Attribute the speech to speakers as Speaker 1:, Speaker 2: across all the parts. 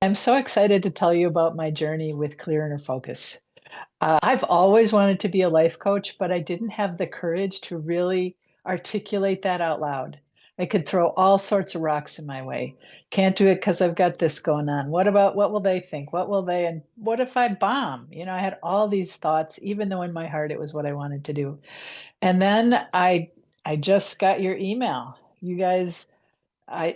Speaker 1: I'm so excited to tell you about my journey with clear inner focus. I've always wanted to be a life coach, but I didn't have the courage to really articulate that out loud. I could throw all sorts of rocks in my way. Can't do it because I've got this going on. What about what will they think? What will they, and what if I bomb? I had all these thoughts, even though in my heart it was what I wanted to do. And then I just got your email. You guys, I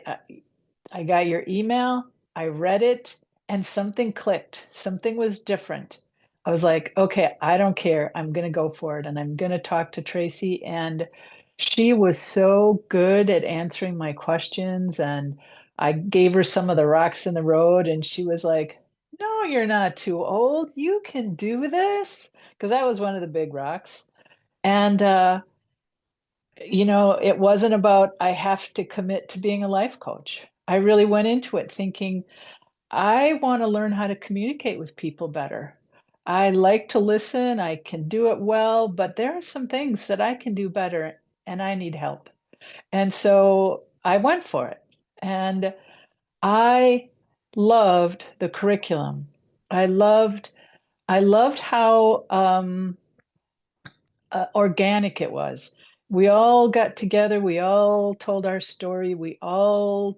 Speaker 1: I got your email, I read it, and something clicked. Something was different. I was like, okay, I don't care. I'm going to go for it. And I'm going to talk to Tracy. And she was so good at answering my questions. And I gave her some of the rocks in the road. And she was like, no, you're not too old. You can do this. Because that was one of the big rocks. And, it wasn't about I have to commit to being a life coach. I really went into it thinking I want to learn how to communicate with people better. I like to listen, I can do it well, but there are some things that I can do better and I need help. And so I went for it. And I loved the curriculum. I loved I loved how organic it was. We all got together, we all told our story, we all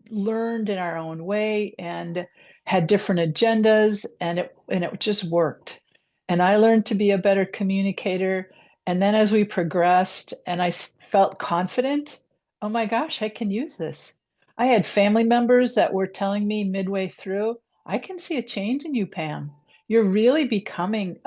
Speaker 1: learned in our own way and had different agendas, and it just worked. And I learned to be a better communicator. And then as we progressed and felt confident, oh my gosh, I can use this. I had family members that were telling me midway through, I can see a change in you, Pam. You're really becoming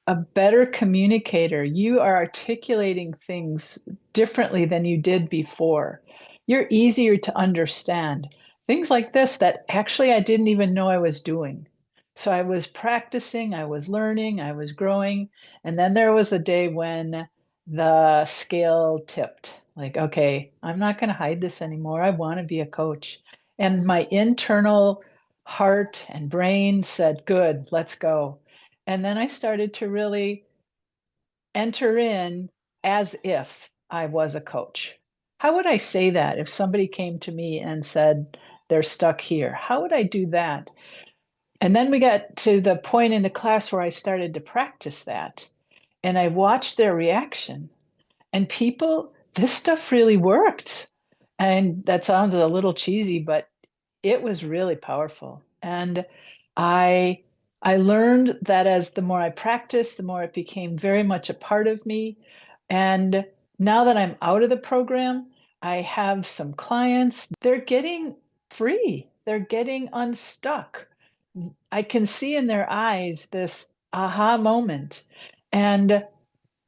Speaker 1: a better communicator. You are articulating things differently than you did before. You're easier to understand. Things like this that actually I didn't even know I was doing. So I was practicing, I was learning, I was growing. And then there was a day when the scale tipped. Like, okay, I'm not going to hide this anymore. I want to be a coach. And my internal heart and brain said, good, let's go. And then I started to really enter in as if I was a coach. How would I say that if somebody came to me and said they're stuck here? How would I do that? And then we got to the point in the class where I started to practice that. And I watched their reaction. And people, this stuff really worked. And that sounds a little cheesy, but it was really powerful. And I I learned that as the more I practiced, the more it became very much a part of me. And now that I'm out of the program, I have some clients. They're getting free. They're getting unstuck. I can see in their eyes this aha moment. And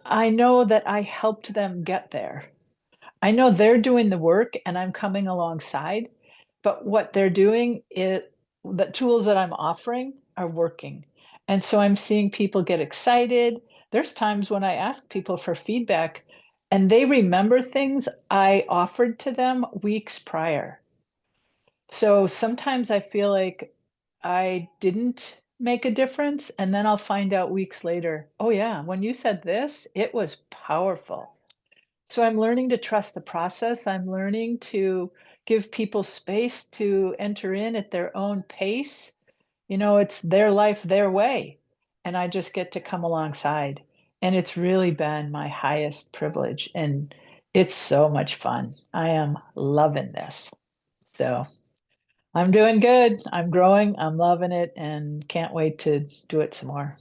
Speaker 1: I know that I helped them get there. I know they're doing the work and I'm coming alongside, but what they're doing is the tools that I'm offering are working. And so I'm seeing people get excited. There's times when I ask people for feedback and they remember things I offered to them weeks prior. So sometimes I feel like I didn't make a difference, and then I'll find out weeks later, oh, yeah, when you said this, it was powerful. So I'm learning to trust the process. I'm learning to give people space to enter in at their own pace. It's their life, their way. And I just get to come alongside. And it's really been my highest privilege. And it's so much fun. I am loving this. So I'm doing good. I'm growing. I'm loving it and can't wait to do it some more.